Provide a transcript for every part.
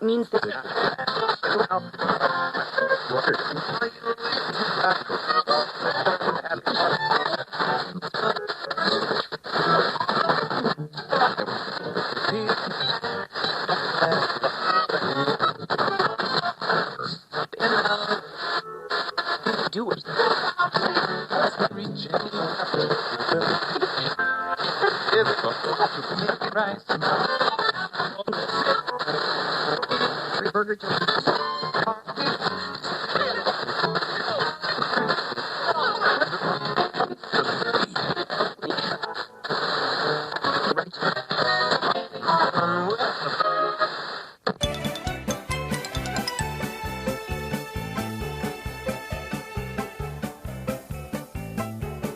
Means that do it. Burger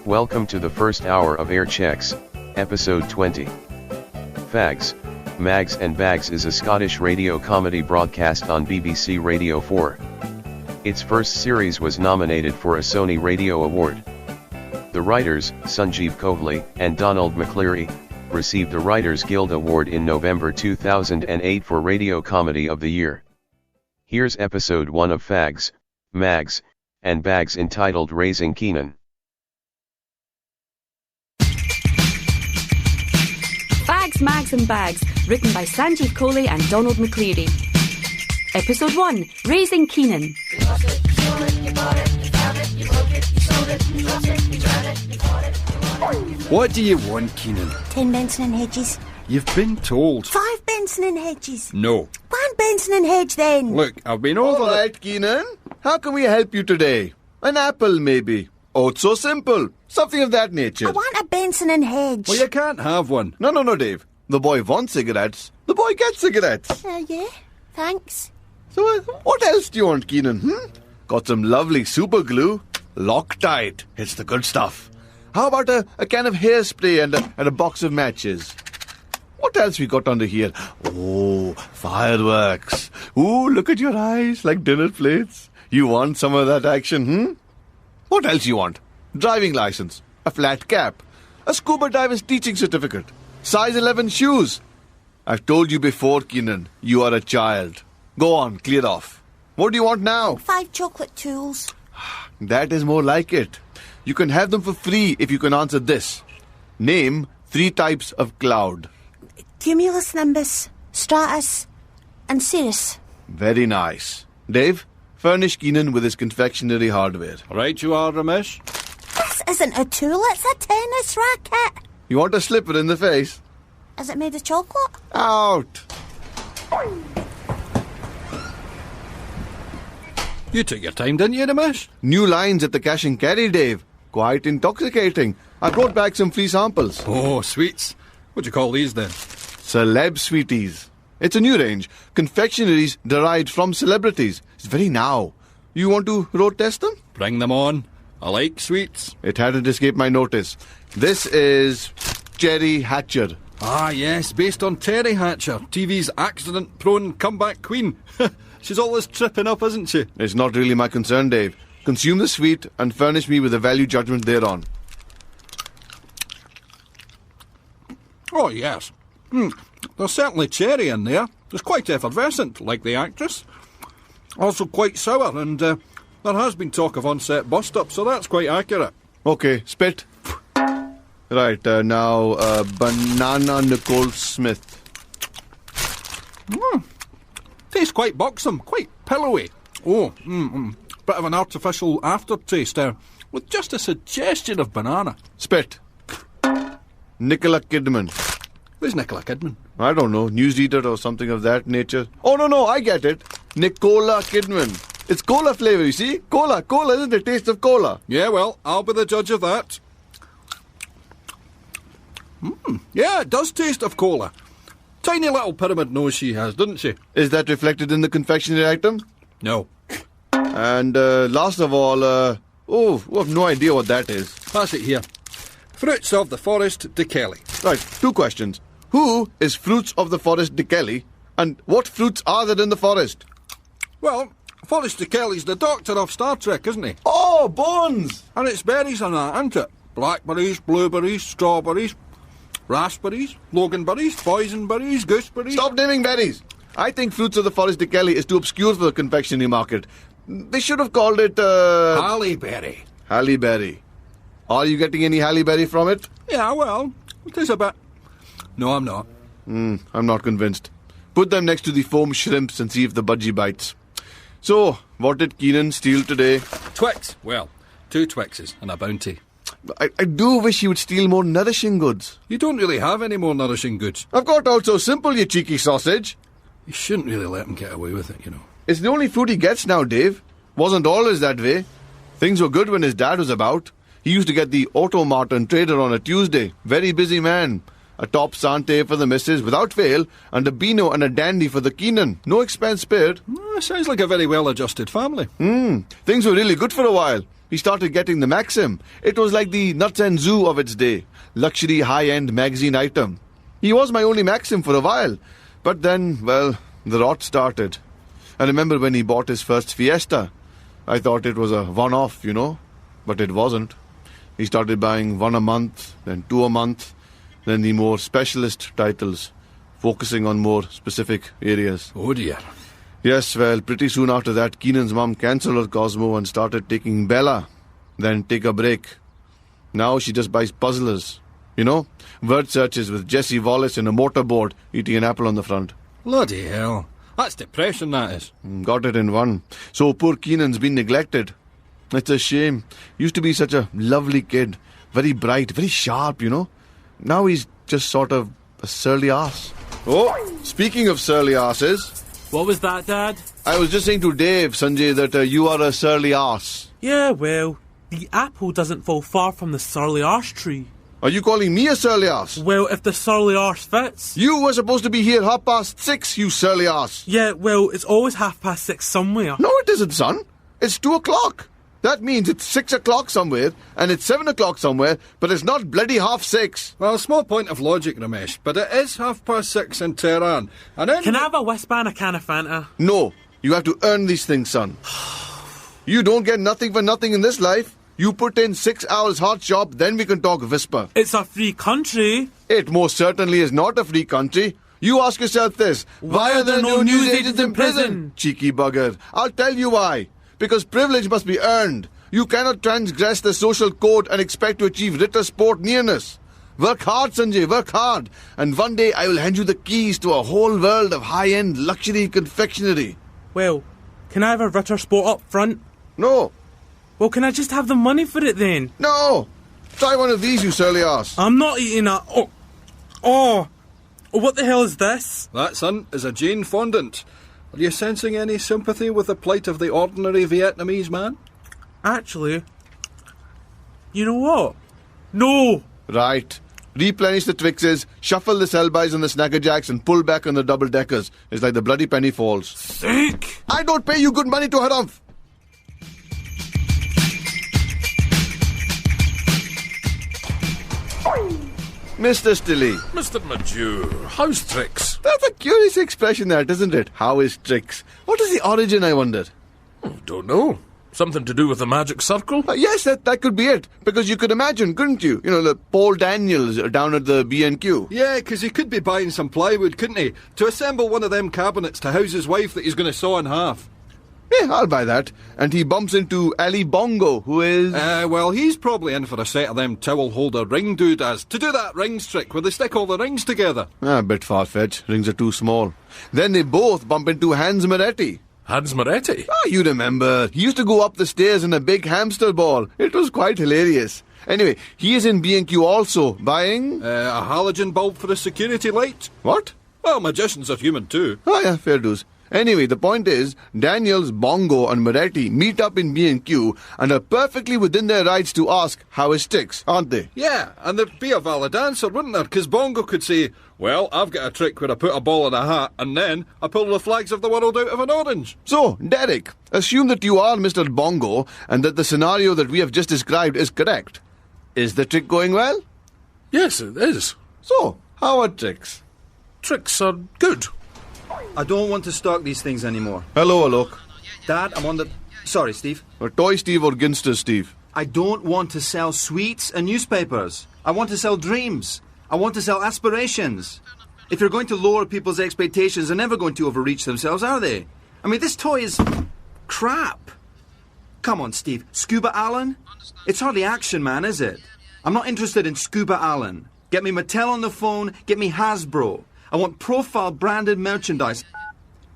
Welcome to the first hour of Air Checks, episode 20. Fags, Mags and Bags is a Scottish radio comedy broadcast on BBC Radio 4. Its first series was nominated for a Sony Radio Award. The writers, Sanjeev Kohli and Donald McCleary, received a Writers Guild Award in November 2008 for Radio Comedy of the Year. Here's episode 1 of Fags, Mags, and Bags entitled Raising Keenan. Fags, Mags and Bags, written by Sanjeev Kohli and Donald McCleary. Episode 1, Raising Keenan. What do you want, Keenan? 10 Benson and Hedges. You've been told. 5 Benson and Hedges. No. 1 Benson and Hedge then. Look, I've been over All right, Keenan. How can we help you today? An apple, maybe. Oh, it's so simple. Something of that nature. I want a Benson and Hedge. Well, you can't have one. No, Dave. The boy wants cigarettes. The boy gets cigarettes. Yeah, thanks. So, what else do you want, Keenan? Got some lovely super glue. Loctite. It's the good stuff. How about a can of hairspray and a box of matches? What else we got under here? Oh, fireworks. Ooh, look at your eyes like dinner plates. You want some of that action, What else you want? Driving license, a flat cap, a scuba diver's teaching certificate, size 11 shoes. I've told you before, Keenan, you are a child. Go on, clear off. What do you want now? 5 chocolate tools. That is more like it. You can have them for free if you can answer this. Name 3 types of cloud. Cumulus nimbus, stratus, and cirrus. Very nice. Dave, furnish Keenan with his confectionery hardware. Right you are, Ramesh. This isn't a tool, it's a tennis racket. You want a slipper in the face? Is it made of chocolate? Out! You took your time, didn't you, Ramesh? New lines at the cash and carry, Dave. Quite intoxicating. I brought back some free samples. Oh, sweets. What do you call these then? Celeb Sweeties. It's a new range. Confectionaries derived from celebrities. It's very now. You want to road test them? Bring them on. I like sweets. It hadn't escaped my notice. This is Cherry Hatcher. Ah, yes, based on Terry Hatcher, TV's accident-prone comeback queen. She's always tripping up, isn't she? It's not really my concern, Dave. Consume the sweet and furnish me with a value judgment thereon. Oh, yes. There's certainly cherry in there. It's quite effervescent, like the actress. Also quite sour, and there has been talk of on-set bust-up, so that's quite accurate. Okay, spit. Right, now, Banana Nicole Smith. Tastes quite buxom, quite pillowy. Oh, bit of an artificial aftertaste there, with just a suggestion of banana. Spit. Nicola Kidman. Who's Nicola Kidman? I don't know, newsreader or something of that nature. Oh, no, I get it. Nicola Kidman. It's cola flavour, you see? Cola, isn't it? Taste of cola. Yeah, well, I'll be the judge of that. Yeah, it does taste of cola. Tiny little pyramid nose she has, doesn't she? Is that reflected in the confectionery item? No. And last of all, we have no idea what that is. Pass it here. Fruits of the Forest de Kelly. Right, 2 questions. Who is Fruits of the Forest de Kelly? And what fruits are there in the forest? Well, Forrest de Kelly's the doctor of Star Trek, isn't he? Oh, Oh, Bones! And it's berries and that, isn't it? Blackberries, blueberries, strawberries, raspberries, loganberries, boysenberries, gooseberries... Stop naming berries! I think Fruits of the Forest de Kelly is too obscure for the confectionery market. They should have called it, Halle berry. Halle berry. Are you getting any halle berry from it? Yeah, well, it is a bit... No, I'm not. I'm not convinced. Put them next to the foam shrimps and see if the budgie bites. So, what did Keenan steal today? Twix. Well, 2 Twixes and a bounty. I do wish he would steal more nourishing goods. You don't really have any more nourishing goods. Of course, all so simple, you cheeky sausage. You shouldn't really let him get away with it, you know. It's the only food he gets now, Dave. Wasn't always that way. Things were good when his dad was about. He used to get the Automart and Trader on a Tuesday. Very busy man. A top Sante for the missus, without fail, and a Beano and a Dandy for the Keenan. No expense spared. Sounds like a very well-adjusted family. Things were really good for a while. He started getting the Maxim. It was like the Nuts and Zoo of its day. Luxury, high-end magazine item. He was my only Maxim for a while. But then, well, the rot started. I remember when he bought his first Fiesta. I thought it was a one-off, you know. But it wasn't. He started buying 1 a month, then 2 a month, then the more specialist titles, focusing on more specific areas. Oh dear. Yes, well, pretty soon after that, Keenan's mum cancelled her Cosmo and started taking Bella. Then take a break. Now she just buys puzzlers. You know, word searches with Jesse Wallace in a motorboard eating an apple on the front. Bloody hell. That's depression, that is. Got it in one. So poor Keenan's been neglected. It's a shame. Used to be such a lovely kid. Very bright, very sharp, you know. Now he's just sort of a surly ass. Oh, speaking of surly asses... What was that, Dad? I was just saying to Dave, Sanjay, that you are a surly ass. Yeah, well, the apple doesn't fall far from the surly arse tree. Are you calling me a surly ass? Well, if the surly arse fits. You were supposed to be here 6:30, you surly ass. Yeah, well, it's always 6:30 somewhere. No, it isn't, son. It's 2 o'clock. That means it's 6 o'clock somewhere, and it's 7 o'clock somewhere, but it's not bloody 6:30. Well, small point of logic, Ramesh, but it is 6:30 in Tehran. And then... Can I have a whisper and a can of Fanta? No, you have to earn these things, son. You don't get nothing for nothing in this life. You put in 6 hours hot job, then we can talk whisper. It's a free country. It most certainly is not a free country. You ask yourself this. Why are there no news agents in prison? Cheeky bugger. I'll tell you why. Because privilege must be earned. You cannot transgress the social code and expect to achieve Ritter Sport nearness. Work hard, Sanjay, work hard. And one day I will hand you the keys to a whole world of high-end luxury confectionery. Well, can I have a Ritter Sport up front? No. Well, can I just have the money for it then? No. Try one of these, you surly ass. I'm not eating that. Oh, what the hell is this? That, son, is a Jane fondant. Are you sensing any sympathy with the plight of the ordinary Vietnamese man? Actually, you know what? No! Right. Replenish the Twixes, shuffle the Selbys and the Snacker Jacks, and pull back on the double-deckers. It's like the bloody penny falls. Sick! I don't pay you good money to harumph. Mr. Stilly. Mr. Major, how's tricks? That's a curious expression, that, isn't it? How is tricks? What is the origin, I wonder? Don't know. Something to do with the magic circle? Yes, that could be it. Because you could imagine, couldn't you? You know, the Paul Daniels down at the B&Q. Yeah, because he could be buying some plywood, couldn't he? To assemble one of them cabinets to house his wife that he's going to saw in half. Yeah, I'll buy that. And he bumps into Ali Bongo, who is... well, he's probably in for a set of them towel-holder ring doodads to do that rings trick where they stick all the rings together. A bit far-fetched. Rings are too small. Then they both bump into Hans Moretti. Hans Moretti? You remember. He used to go up the stairs in a big hamster ball. It was quite hilarious. Anyway, he is in B&Q also, buying... a halogen bulb for a security light. What? Well, magicians are human too. Oh, yeah, fair dues. Anyway, the point is, Daniels, Bongo and Moretti meet up in B&Q and are perfectly within their rights to ask how it sticks, aren't they? Yeah, and there'd be a valid answer, wouldn't there? Because Bongo could say, well, I've got a trick where I put a ball in a hat and then I pull the flags of the world out of an orange. So, Derek, assume that you are Mr. Bongo and that the scenario that we have just described is correct. Is the trick going well? Yes, it is. So, how are tricks? Tricks are good. I don't want to stock these things anymore. Hello, Alok. Dad, I'm on the... Sorry, Steve. Or Toy Steve or Ginster Steve? I don't want to sell sweets and newspapers. I want to sell dreams. I want to sell aspirations. If you're going to lower people's expectations, they're never going to overreach themselves, are they? I mean, this toy is crap. Come on, Steve. Scuba Alan? It's hardly Action Man, is it? I'm not interested in Scuba Alan. Get me Mattel on the phone, get me Hasbro. I want profile branded merchandise.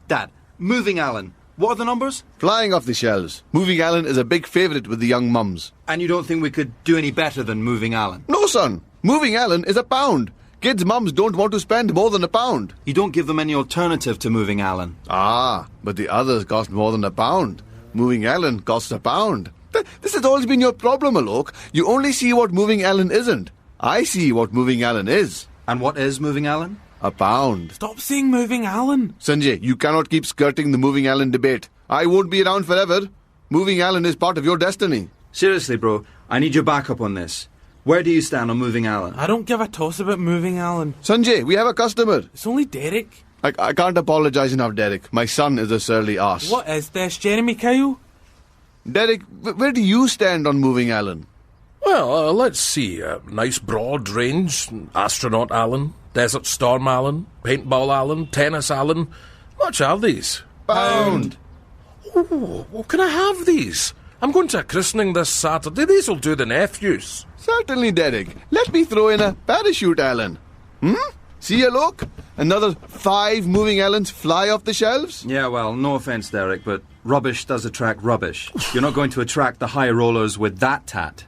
Dad, Moving Alan. What are the numbers? Flying off the shelves. Moving Alan is a big favourite with the young mums. And you don't think we could do any better than Moving Alan? No, son. Moving Alan is £1. Kids' mums don't want to spend more than £1. You don't give them any alternative to Moving Alan. Ah, but the others cost more than £1. Moving Alan costs £1. This has always been your problem, Alok. You only see what Moving Alan isn't. I see what Moving Alan is. And what is Moving Alan? £1. Stop saying Moving Alan. Sanjay, you cannot keep skirting the Moving Alan debate. I won't be around forever. Moving Alan is part of your destiny. Seriously, bro, I need your backup on this. Where do you stand on Moving Alan? I don't give a toss about Moving Alan. Sanjay, we have a customer. It's only Derek. I can't apologise enough, Derek. My son is a surly arse. What is this, Jeremy Kyle? Derek, where do you stand on Moving Alan? Well, let's see. Nice broad range. Astronaut Alan, Desert Storm Alan, Paintball Alan, Tennis Alan. Much are these? £1. Oh, well, can I have these? I'm going to a christening this Saturday. These will do the nephews. Certainly, Derek. Let me throw in a parachute, Alan. See you, look. Another 5 Moving Allans fly off the shelves? Yeah, well, no offence, Derek, but rubbish does attract rubbish. You're not going to attract the high rollers with that tat.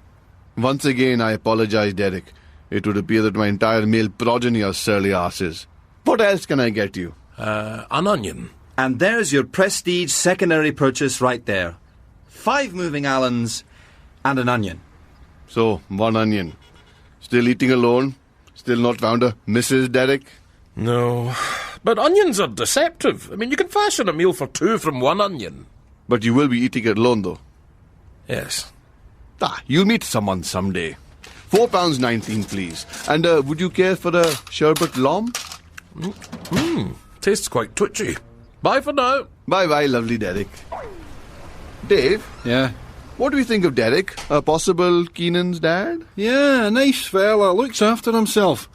Once again, I apologise, Derek. It would appear that my entire male progeny are surly asses. What else can I get you? An onion. And there's your prestige secondary purchase right there. 5 Moving Allans and an onion. So, 1 onion. Still eating alone? Still not found a Mrs. Derek? No. But onions are deceptive. I mean, you can fashion a meal for 2 from 1 onion. But you will be eating it alone, though. Yes. You'll meet someone someday. £4.19, please. And would you care for a sherbet lom? Tastes quite twitchy. Bye for now. Bye-bye, lovely Derek. Dave? Yeah? What do you think of Derek? A possible Keenan's dad? Yeah, a nice fella. Looks after himself.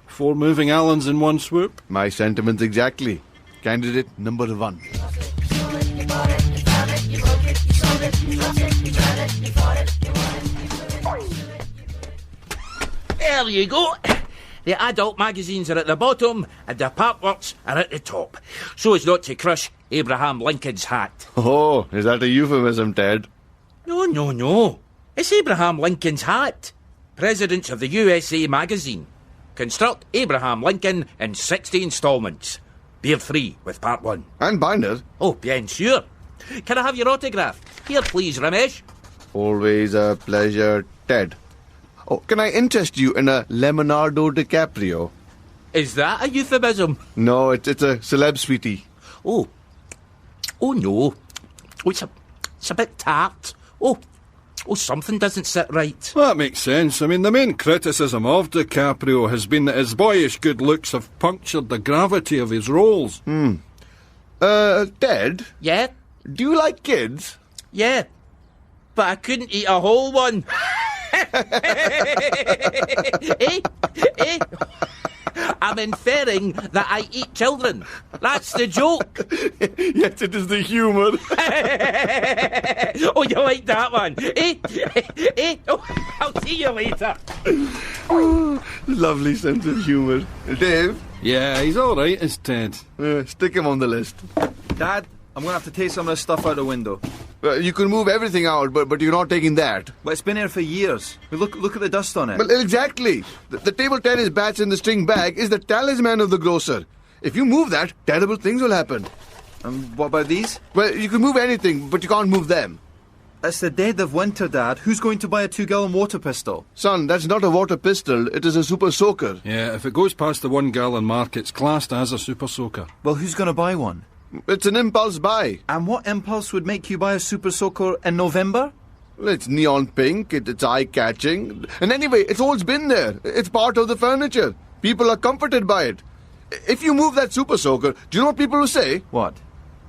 4 Moving Allans in one swoop. My sentiments exactly. Candidate number 1. There you go. The adult magazines are at the bottom and the pop works are at the top. So as not to crush Abraham Lincoln's hat. Oh, is that a euphemism, Ted? No. It's Abraham Lincoln's hat. Presidents of the USA magazine. Construct Abraham Lincoln in 60 instalments. Beer free with part 1. And binder. Oh, bien sûr. Can I have your autograph? Here, please, Ramesh. Always a pleasure, Ted. Oh, can I interest you in a Leonardo DiCaprio? Is that a euphemism? No, it's a celeb sweetie. Oh no. Oh, it's a bit tart. Oh, something doesn't sit right. That makes sense. I mean, the main criticism of DiCaprio has been that his boyish good looks have punctured the gravity of his roles. Ted? Yeah? Do you like kids? Yeah. But I couldn't eat a whole one. I'm inferring that I eat children. That's the joke. Yes, it is the humour. Oh, you like that one? Oh, I'll see you later. Lovely sense of humour. Dave? Yeah, he's all right, is Ted. Stick him on the list. Dad, I'm going to have to take some of this stuff out the window. You can move everything out, but you're not taking that. Well, it's been here for years. Look at the dust on it. Well, exactly. The table tennis bats in the string bag is the talisman of the grocer. If you move that, terrible things will happen. And what about these? Well, you can move anything, but you can't move them. It's the dead of winter, Dad. Who's going to buy a 2-gallon water pistol? Son, that's not a water pistol. It is a super soaker. Yeah, if it goes past the 1-gallon mark, it's classed as a super soaker. Well, who's going to buy one? It's an impulse buy. And what impulse would make you buy a super soaker in November? Well, it's neon pink, it's eye-catching. And anyway, it's always been there. It's part of the furniture. People are comforted by it. If you move that super soaker, do you know what people will say? What?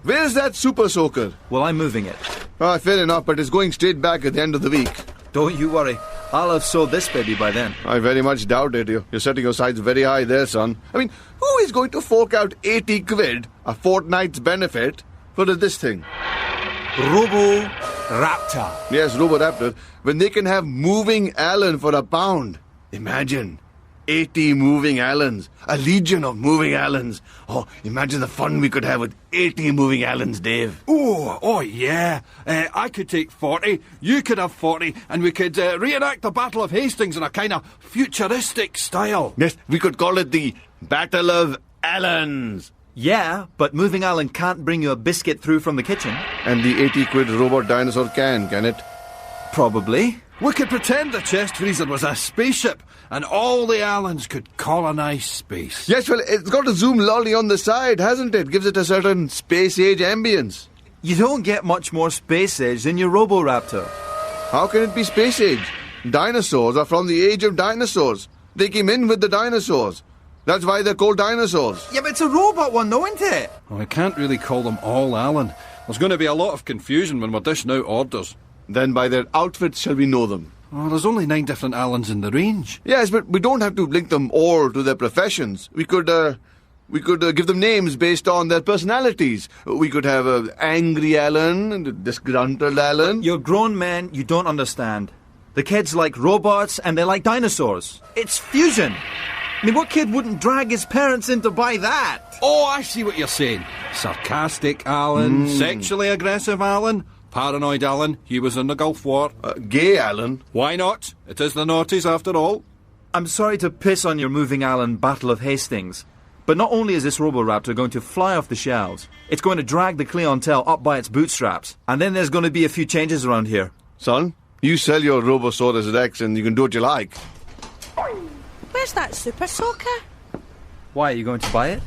Where's that super soaker? Well, I'm moving it. Fair enough, but it's going straight back at the end of the week. Don't you worry. I'll have sold this baby by then. I very much doubt it. You're setting your sights very high there, son. I mean, who is going to fork out 80 quid, a fortnight's benefit, for this thing? Robo-Raptor. Yes, Robo-Raptor. When they can have moving Allen for £1. Imagine. 80 moving Allens. A legion of moving Allens. Oh, imagine the fun we could have with 80 moving Allens, Dave. Oh, yeah. I could take 40, you could have 40, and we could reenact the Battle of Hastings in a kind of futuristic style. Yes, we could call it the Battle of Allens. Yeah, but moving Alan can't bring you a biscuit through from the kitchen. And the 80 quid robot dinosaur can it? Probably. We could pretend the chest freezer was a spaceship, and all the Allens could colonise space. Yes, well, it's got a zoom lolly on the side, hasn't it? Gives it a certain space-age ambience. You don't get much more space age than your Robo-Raptor. How can it be space-age? Dinosaurs are from the age of dinosaurs. They came in with the dinosaurs. That's why they're called dinosaurs. Yeah, but it's a robot one, though, isn't it? Well, I can't really call them all Allen. There's going to be a lot of confusion when we're dishing out orders. Then by their outfits shall we know them. Oh, there's only 9 different Allens in the range. Yes, but we don't have to link them all to their professions. We could give them names based on their personalities. We could have Angry Allen, Disgruntled Allen. You're grown men, you don't understand. The kids like robots and they like dinosaurs. It's fusion. I mean, what kid wouldn't drag his parents in to buy that? Oh, I see what you're saying. Sarcastic Allen, sexually aggressive Allen, paranoid Allen, he was in the Gulf War. Gay Allen. Why not? It is the noughties after all. I'm sorry to piss on your moving Allen Battle of Hastings, but not only is this Robo-Raptor going to fly off the shelves, it's going to drag the clientele up by its bootstraps, and then there's going to be a few changes around here. Son, you sell your Robosaurus Rex and you can do what you like. Where's that Super Soaker? Why, are you going to buy it?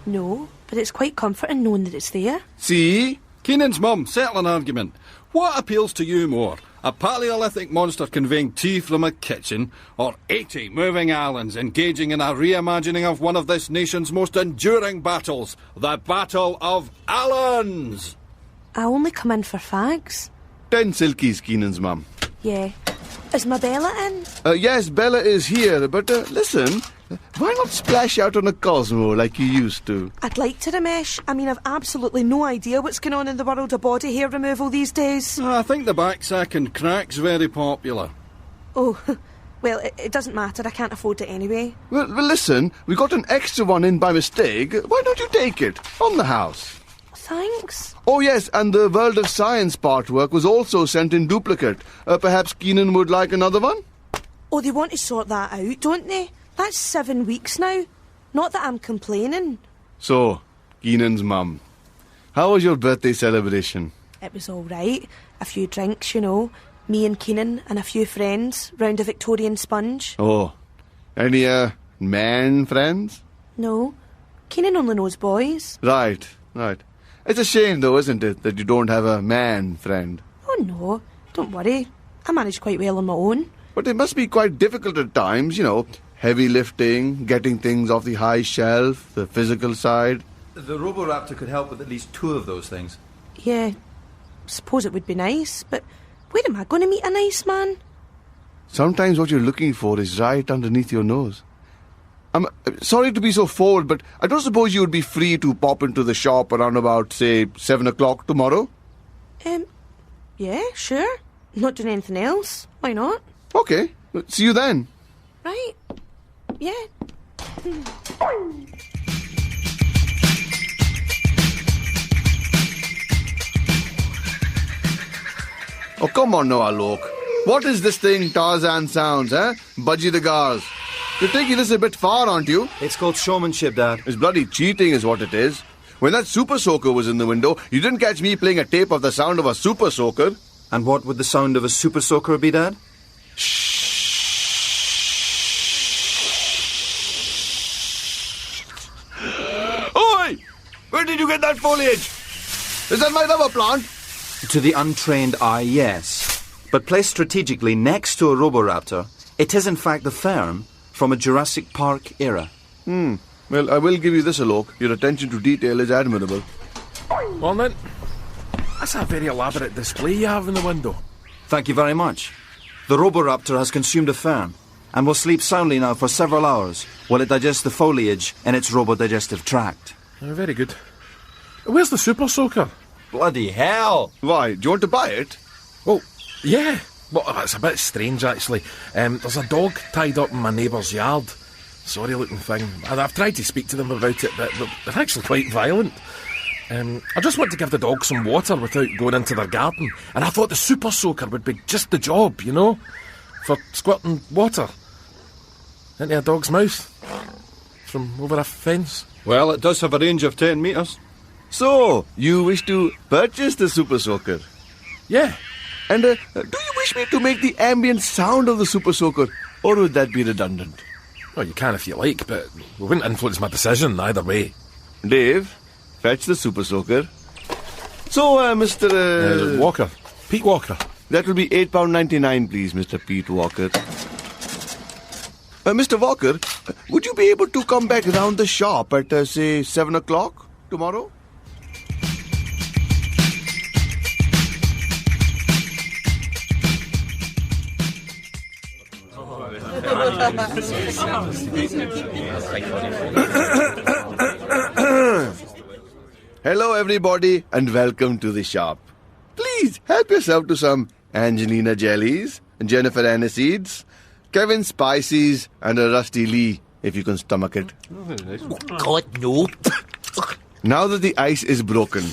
No, but it's quite comforting knowing that it's there. See? Keenan's mum, settle an argument. What appeals to you more? A Paleolithic monster conveying tea from a kitchen, or 80 moving Allens engaging in a reimagining of one of this nation's most enduring battles, the Battle of Allens? I only come in for fags. 10 silkies, Keenan's mum. Yeah. Is my Bella in? Yes, Bella is here, but listen, why not splash out on a Cosmo like you used to? I'd like to, Ramesh. I mean, I've absolutely no idea what's going on in the world of body hair removal these days. I think the backsack and crack's very popular. Oh, well, it doesn't matter. I can't afford it anyway. Well, listen, we got an extra one in by mistake. Why don't you take it? On the house. Thanks. Oh, yes, and the World of Science partwork was also sent in duplicate. Perhaps Keenan would like another one? Oh, they want to sort that out, don't they? That's 7 weeks now. Not that I'm complaining. So, Keenan's mum, how was your birthday celebration? It was all right. A few drinks, you know. Me and Keenan and a few friends round a Victorian sponge. Oh, any, man friends? No. Keenan only knows boys. Right. It's a shame, though, isn't it, that you don't have a man friend? Oh, no. Don't worry. I manage quite well on my own. But it must be quite difficult at times, you know, heavy lifting, getting things off the high shelf, the physical side. The Robo-Raptor could help with at least 2 of those things. Yeah, suppose it would be nice, but where am I going to meet a nice man? Sometimes what you're looking for is right underneath your nose. I'm sorry to be so forward, but I don't suppose you would be free to pop into the shop around about, say, 7 o'clock tomorrow? Yeah, sure. Not doing anything else. Why not? Okay, see you then. Right. Yeah. Oh, come on now, Alok. What is this thing Tarzan sounds, eh? Budgie the Gars. You're taking this a bit far, aren't you? It's called showmanship, Dad. It's bloody cheating is what it is. When that Super Soaker was in the window, you didn't catch me playing a tape of the sound of a Super Soaker. And what would the sound of a Super Soaker be, Dad? Oi! Where did you get that foliage? Is that my rubber plant? To the untrained eye, yes. But placed strategically next to a Robo-Raptor, it is in fact the farm from a Jurassic Park era. Well, I will give you this, Alok. Your attention to detail is admirable. On then. That's a very elaborate display you have in the window. Thank you very much. The Roboraptor has consumed a fern and will sleep soundly now for several hours while it digests the foliage in its robodigestive tract. Very good. Where's the Super Soaker? Bloody hell! Why, do you want to buy it? Well, yeah. Well, it's a bit strange, actually. There's a dog tied up in my neighbour's yard. Sorry-looking thing. I've tried to speak to them about it, but they're actually quite violent. I just want to give the dog some water without going into their garden, and I thought the Super Soaker would be just the job, you know, for squirting water into a dog's mouth from over a fence. Well, it does have a range of 10 metres. So, you wish to purchase the Super Soaker? Yeah. And do you wish me to make the ambient sound of the Super Soaker, or would that be redundant? Well, you can if you like, but it wouldn't influence my decision either way. Dave, fetch the Super Soaker. So, Mr. Walker. Pete Walker. That will be £8.99, please, Mr. Pete Walker. Mr. Walker, would you be able to come back round the shop at, say, 7 o'clock tomorrow? Hello, everybody, and welcome to the shop. Please help yourself to some Angelina Jellies, Jennifer Aniseeds, Kevin Spices, and a Rusty Lee, if you can stomach it. God, no. Now that the ice is broken,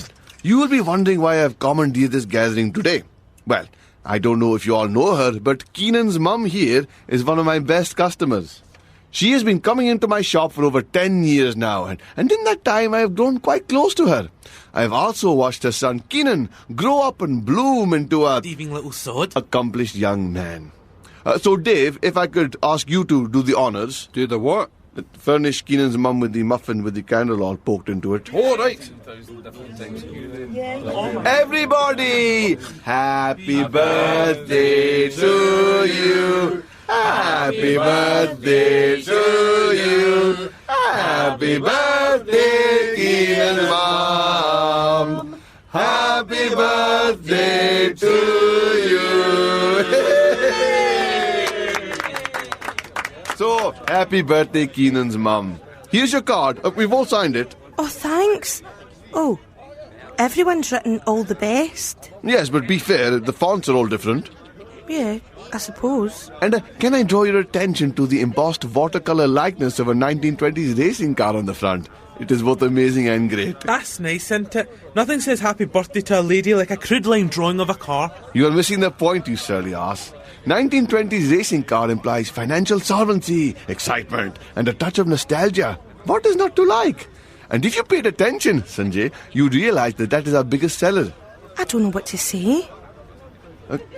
you will be wondering why I have commandeered this gathering today. Well, I don't know if you all know her, but Keenan's mum here is one of my best customers. She has been coming into my shop for over 10 years now, and in that time I have grown quite close to her. I have also watched her son Keenan grow up and bloom into a thieving little sod, accomplished young man. So, Dave, if I could ask you to do the honours. Do the what? Furnish Keenan's mum with the muffin with the candle all poked into it. All right. Everybody, happy birthday to you. Happy birthday to you. Happy birthday, Keenan's mum. Happy birthday to you. So, happy birthday, Keenan's mum. Here's your card. We've all signed it. Oh, thanks. Oh, everyone's written all the best. Yes, but be fair, the fonts are all different. Yeah, I suppose. And can I draw your attention to the embossed watercolour likeness of a 1920s racing car on the front? It is both amazing and great. That's nice, isn't it? Nothing says happy birthday to a lady like a crude line drawing of a car. You are missing the point, you silly ass. 1920s racing car implies financial solvency, excitement, and a touch of nostalgia. What is not to like? And if you paid attention, Sanjay, you'd realise that is our biggest seller. I don't know what to say.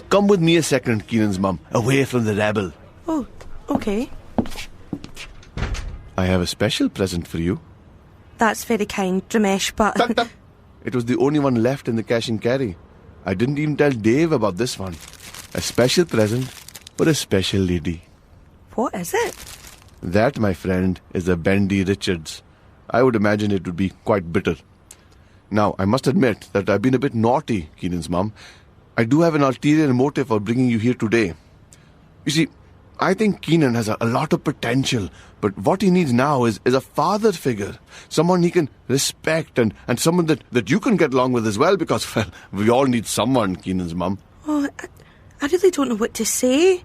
Come with me a second, Keenan's mum, away from the rabble. Oh, okay. I have a special present for you. That's very kind, Ramesh, but... It was the only one left in the cash and carry. I didn't even tell Dave about this one. A special present for a special lady. What is it? That, my friend, is a Bendy Richards. I would imagine it would be quite bitter. Now, I must admit that I've been a bit naughty, Keenan's mum. I do have an ulterior motive for bringing you here today. You see, I think Keenan has a lot of potential, but what he needs now is a father figure. Someone he can respect and someone that you can get along with as well, because, well, we all need someone, Keenan's mum. Oh, I really don't know what to say.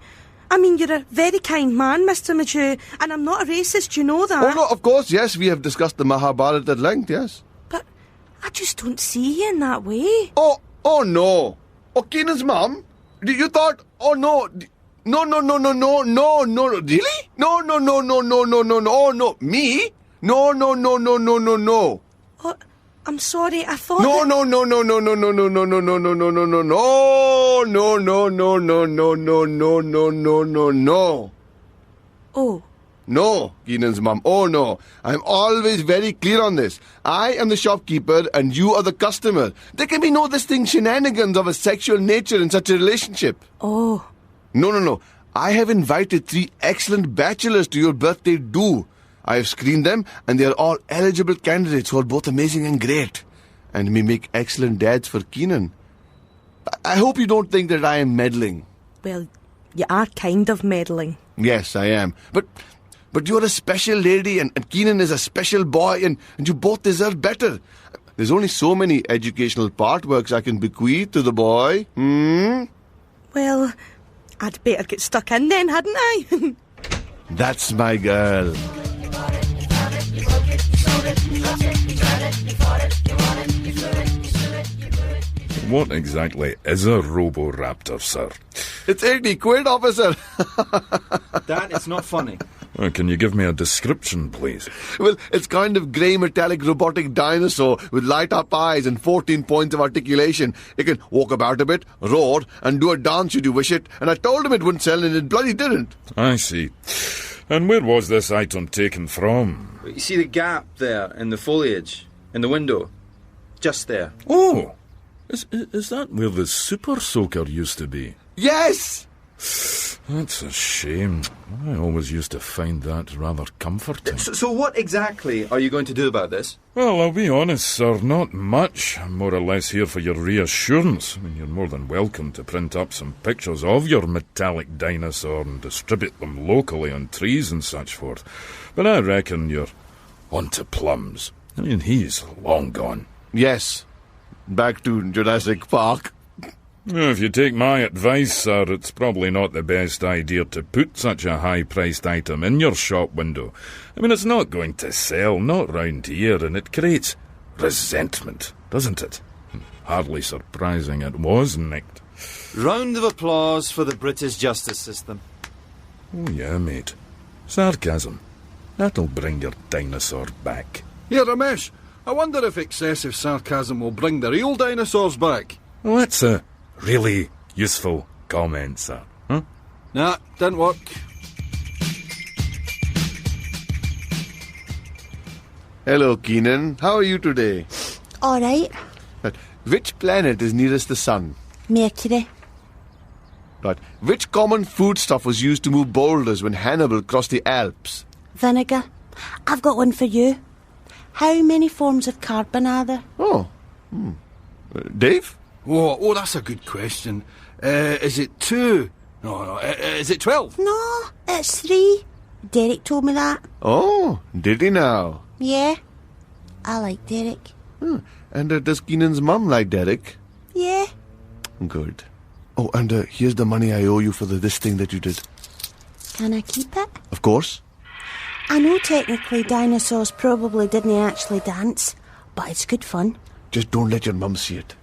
I mean, you're a very kind man, Mr. Maju, and I'm not a racist, you know that. Oh, no, of course, yes, we have discussed the Mahabharata at length, yes. But I just don't see you in that way. Oh, no. Oh, Keenan's mum? You thought, oh, no. No, really? No, oh, no, me? No. Oh, I'm sorry, I thought No. Oh. No, Keenan's mum. Oh, no. I'm always very clear on this. I am the shopkeeper and you are the customer. There can be no distinct shenanigans of a sexual nature in such a relationship. Oh. No. I have invited 3 excellent bachelors to your birthday do. I have screened them and they are all eligible candidates who are both amazing and great. and me make excellent dads for Keenan. I hope you don't think that I am meddling. Well, you are kind of meddling. Yes, I am. But you're a special lady and Keenan is a special boy and you both deserve better. There's only so many educational part works I can bequeath to the boy. Well, I'd better get stuck in then, hadn't I? That's my girl. What exactly is a Roboraptor, sir? It's 80 quid, officer. Dad, it's not funny. Can you give me a description, please? Well, it's kind of grey metallic robotic dinosaur with light-up eyes and 14 points of articulation. It can walk about a bit, roar, and do a dance should you wish it. And I told him it wouldn't sell, and it bloody didn't. I see. And where was this item taken from? You see the gap there in the foliage, in the window? Just there. Oh! Is that where the Super Soaker used to be? Yes! That's a shame. I always used to find that rather comforting. So what exactly are you going to do about this? Well, I'll be honest, sir, not much. I'm more or less here for your reassurance. I mean, you're more than welcome to print up some pictures of your metallic dinosaur and distribute them locally on trees and such forth. But I reckon you're on to plums. I mean, he's long gone. Yes. Back to Jurassic Park. If you take my advice, sir, it's probably not the best idea to put such a high-priced item in your shop window. I mean, it's not going to sell, not round here, and it creates resentment, doesn't it? Hardly surprising it was nicked. Round of applause for the British justice system. Oh, yeah, mate. Sarcasm. That'll bring your dinosaur back. Here, Ramesh, I wonder if excessive sarcasm will bring the real dinosaurs back. Well, that's a really useful comment, sir. Huh? Nah, didn't work. Hello, Keenan. How are you today? All right. But which planet is nearest the sun? Mercury. Right. Which common foodstuff was used to move boulders when Hannibal crossed the Alps? Vinegar. I've got one for you. How many forms of carbon are there? Oh. Dave? Oh, that's a good question. Is it 2? No, is it 12? No, it's 3. Derek told me that. Oh, did he now? Yeah. I like Derek. And does Keenan's mum like Derek? Yeah. Good. Oh, and here's the money I owe you for this thing that you did. Can I keep it? Of course. I know technically dinosaurs probably didn't actually dance, but it's good fun. Just don't let your mum see it.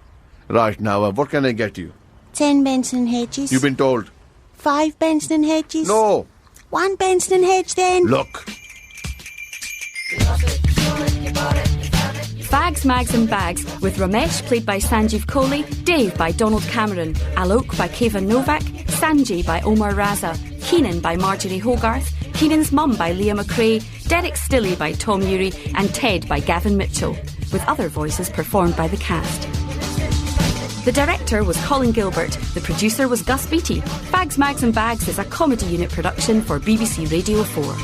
Right, now, what can I get you? 10 Benson Hedges. You've been told. 5 Benson Hedges. No. 1 Benson Hedge then. Look. Fags, Mags and Bags, with Ramesh played by Sanjeev Kohli, Dave by Donald Cameron, Alok by Kevin Novak, Sanjay by Omar Raza, Keenan by Marjorie Hogarth, Keenan's mum by Leah McRae, Derek Stilley by Tom Ury, and Ted by Gavin Mitchell, with other voices performed by the cast. The director was Colin Gilbert, the producer was Gus Beattie. Fags, Mags and Bags is a comedy unit production for BBC Radio 4.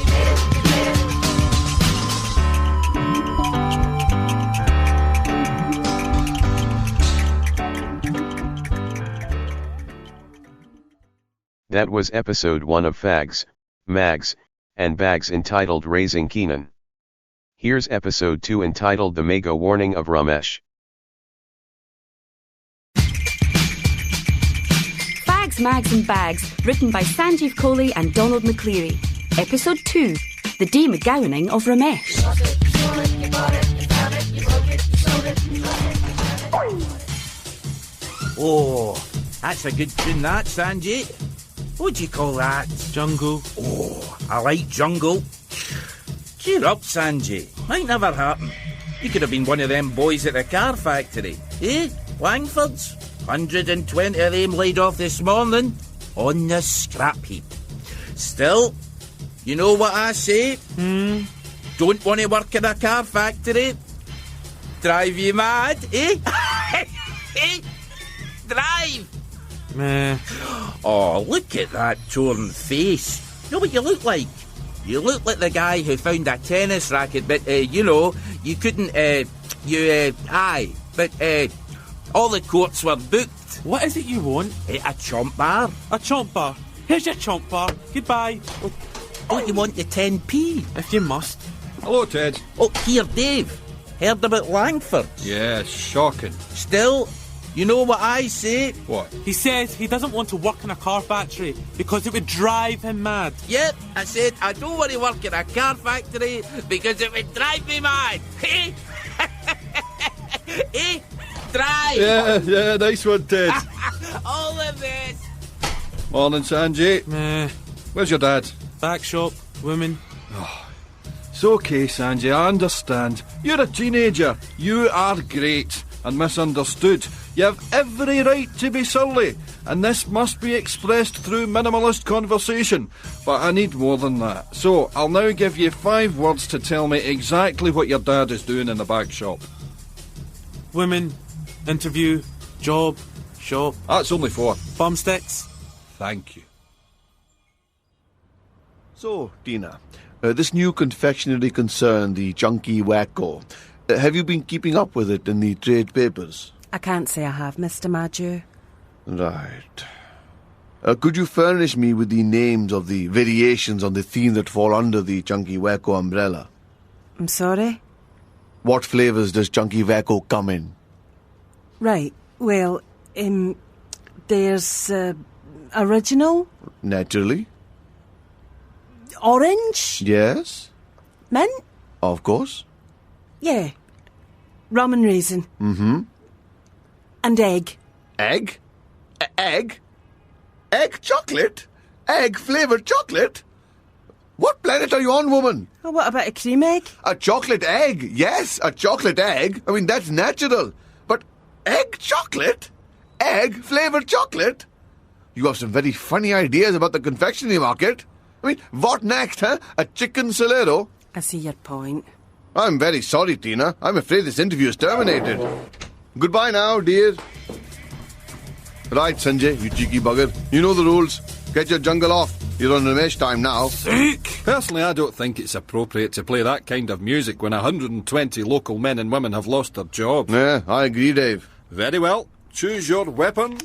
That was episode 1 of Fags, Mags, and Bags entitled Raising Keenan. Here's episode 2 entitled The Mago-Warning of Ramesh. Fags, Mags and Bags, written by Sanjeev Kohli and Donald McCleary. Episode 2, The Mago-Warning of Ramesh. Oh, that's a good tune that, Sanjay. What do you call that? Jungle. Oh, I like jungle. Cheer up, Sanjay. Might never happen. You could have been one of them boys at the car factory. Eh? Langfords? 120 of them laid off this morning on the scrap heap. Still, you know what I say? Don't want to work in a car factory? Drive you mad, eh? Drive! Meh. Oh, look at that torn face. You know what you look like? You look like the guy who found a tennis racket, but, you couldn't, but all the courts were booked. What is it you want? A chomp bar. A chomp bar. Here's your chomp bar. Goodbye. Don't you want the 10p? If you must. Hello, Ted. Oh, here, Dave. Heard about Langford? Yeah, shocking. Still, you know what I say? What? He says he doesn't want to work in a car factory because it would drive him mad. Yep, I said I don't want to work in a car factory because it would drive me mad. Hey? Hey? Drive! Yeah, nice one, Ted. All the best. Morning, Sanjay. Meh. Where's your dad? Back shop, women. It's okay, Sanjay, I understand. You're a teenager. You are great and misunderstood. You have every right to be surly, and this must be expressed through minimalist conversation. But I need more than that. So, I'll now give you 5 words to tell me exactly what your dad is doing in the back shop. Women, interview, job, shop. That's only 4. Bumsticks. Thank you. So, Tina, this new confectionery concern, the Chunky Wacko, have you been keeping up with it in the trade papers? I can't say I have, Mr. Magu. Right. Could you furnish me with the names of the variations on the theme that fall under the Chunky Wacko umbrella? I'm sorry? What flavours does Chunky Wacko come in? Right, well, there's original, Naturally. orange, Yes. mint, Of course. yeah, rum and raisin, Mm-hmm. and egg. Egg? Egg? Egg chocolate? Egg-flavoured chocolate? What planet are you on, woman? Oh, what about a cream egg? A chocolate egg? Yes, a chocolate egg. I mean, that's natural. But egg chocolate? Egg-flavoured chocolate? You have some very funny ideas about the confectionery market. I mean, what next, huh? A chicken Solero? I see your point. I'm very sorry, Tina. I'm afraid this interview is terminated. Goodbye now, dear. Right, Sanjay, you cheeky bugger. You know the rules. Get your jungle off. You're on Ramesh time now. Sick! Personally, I don't think it's appropriate to play that kind of music when 120 local men and women have lost their jobs. Yeah, I agree, Dave. Very well. Choose your weapon.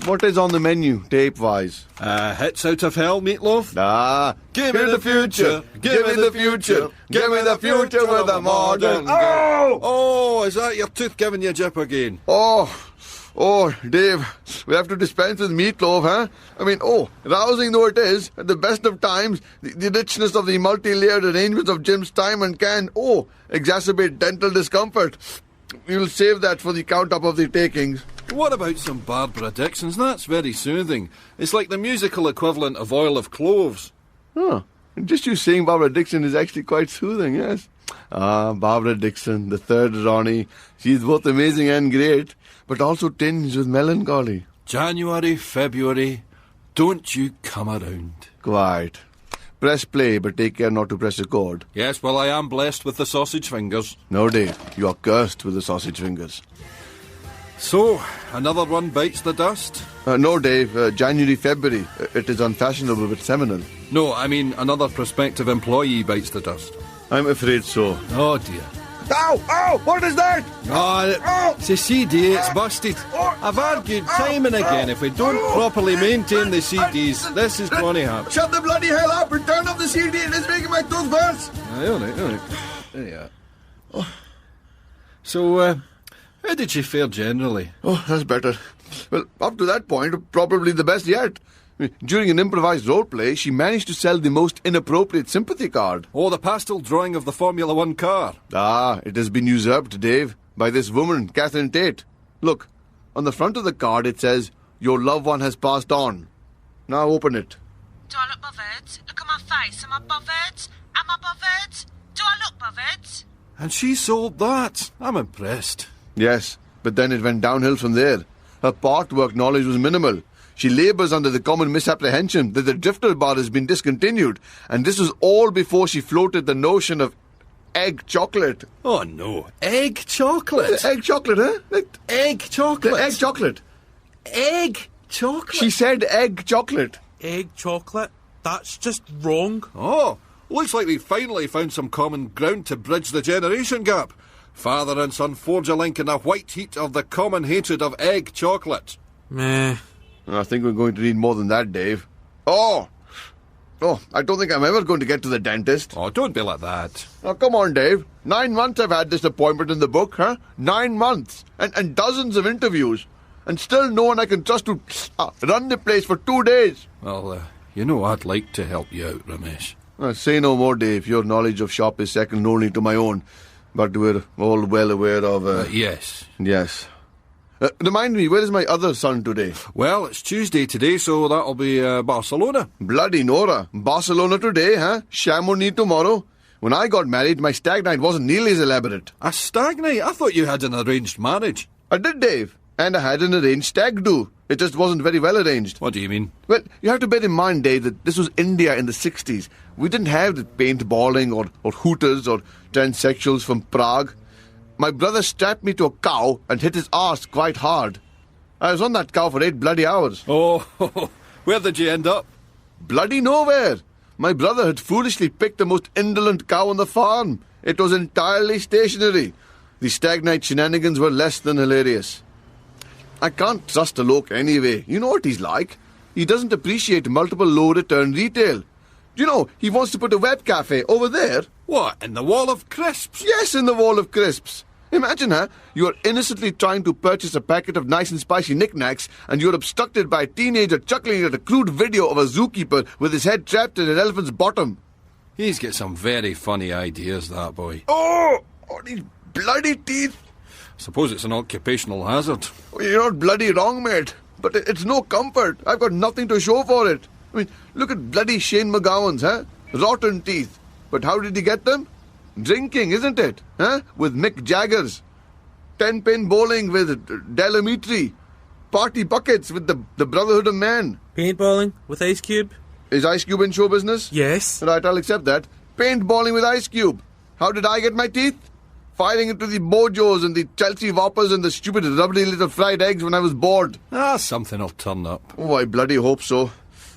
What is on the menu, tape-wise? Hits out of hell, Meatloaf. Ah, give me the future. Give me the future. Give me the future with a modern... Oh, is that your tooth giving you jip again? Oh, Dave, we have to dispense with Meatloaf, huh? I mean, rousing though it is, at the best of times, the richness of the multi-layered arrangements of Jim's time and can, exacerbate dental discomfort. We'll save that for the count-up of the takings. What about some Barbara Dixon's? That's very soothing. It's like the musical equivalent of oil of cloves. Oh, just you saying Barbara Dixon is actually quite soothing, yes. Ah, Barbara Dixon, the third Ronnie. She's both amazing and great, but also tinged with melancholy. January, February, don't you come around. Quite. Press play, but take care not to press record. Yes, well, I am blessed with the sausage fingers. No, Dave, you are cursed with the sausage fingers. So, another one bites the dust? No, Dave, January, February. It is unfashionable but seminal. No, I mean another prospective employee bites the dust. I'm afraid so. Oh, dear. Ow! What is that? It's a CD, it's busted. I've argued time and again, if we don't properly maintain the CDs, this is going to happen. Shut the bloody hell up and turn off the CD. It is making my tooth burst. All right. There you are. So, how did she fare generally? Oh, that's better. Well, up to that point, probably the best yet. During an improvised role play, she managed to sell the most inappropriate sympathy card. Oh, the pastel drawing of the Formula 1 car. Ah, it has been usurped, Dave, by this woman, Catherine Tate. Look, on the front of the card it says, "Your loved one has passed on." Now open it. Do I look bothered? Look at my face. Am I bothered? Am I bothered? Do I look bothered? And she sold that. I'm impressed. Yes, but then it went downhill from there. Her part work knowledge was minimal. She labours under the common misapprehension that the drifter bar has been discontinued, and this was all before she floated the notion of egg chocolate. Oh, no. Egg chocolate? Egg chocolate, huh? Egg chocolate? Egg chocolate. Egg chocolate? She said egg chocolate. Egg chocolate? That's just wrong. Oh, looks like we finally found some common ground to bridge the generation gap. Father and son forge a link in the white heat of the common hatred of egg chocolate. Meh. I think we're going to need more than that, Dave. Oh, I don't think I'm ever going to get to the dentist. Oh, don't be like that. Now, come on, Dave. 9 months I've had this appointment in the book, huh? 9 months. And dozens of interviews. And still no one I can trust to run the place for 2 days. Well, you know I'd like to help you out, Ramesh. Say no more, Dave. Your knowledge of shop is second only to my own. But we're all well aware of... Yes. Yes. Remind me, where is my other son today? Well, it's Tuesday today, so that'll be Barcelona. Bloody Nora. Barcelona today, huh? Chamonix tomorrow. When I got married, my stag night wasn't nearly as elaborate. A stag night? I thought you had an arranged marriage. I did, Dave. And I had an arranged stag do. It just wasn't very well arranged. What do you mean? Well, you have to bear in mind, Dave, that this was India in the 60s. We didn't have the paintballing or hooters or transsexuals from Prague. My brother strapped me to a cow and hit his arse quite hard. I was on that cow for 8 bloody hours. Oh, where did you end up? Bloody nowhere. My brother had foolishly picked the most indolent cow on the farm. It was entirely stationary. The stag night shenanigans were less than hilarious. I can't trust a bloke anyway. You know what he's like. He doesn't appreciate multiple low-return retail. You know, he wants to put a web cafe over there. What, in the Wall of Crisps? Yes, in the Wall of Crisps. Imagine, you are innocently trying to purchase a packet of nice and spicy knickknacks and you're obstructed by a teenager chuckling at a crude video of a zookeeper with his head trapped in an elephant's bottom. He's got some very funny ideas, that boy. Oh, these bloody teeth. Suppose it's an occupational hazard. Oh, you're not bloody wrong, mate. But it's no comfort. I've got nothing to show for it. I mean, look at bloody Shane McGowan's, rotten teeth. But how did he get them? Drinking, isn't it? With Mick Jagger's. 10-pin bowling with Delamitri. Party buckets with the Brotherhood of Man. Paintballing with Ice Cube. Is Ice Cube in show business? Yes. Right, I'll accept that. Paintballing with Ice Cube. How did I get my teeth? Firing into the Mojos and the Chelsea Whoppers and the stupid rubbery little fried eggs when I was bored. Something will turn up. Oh, I bloody hope so.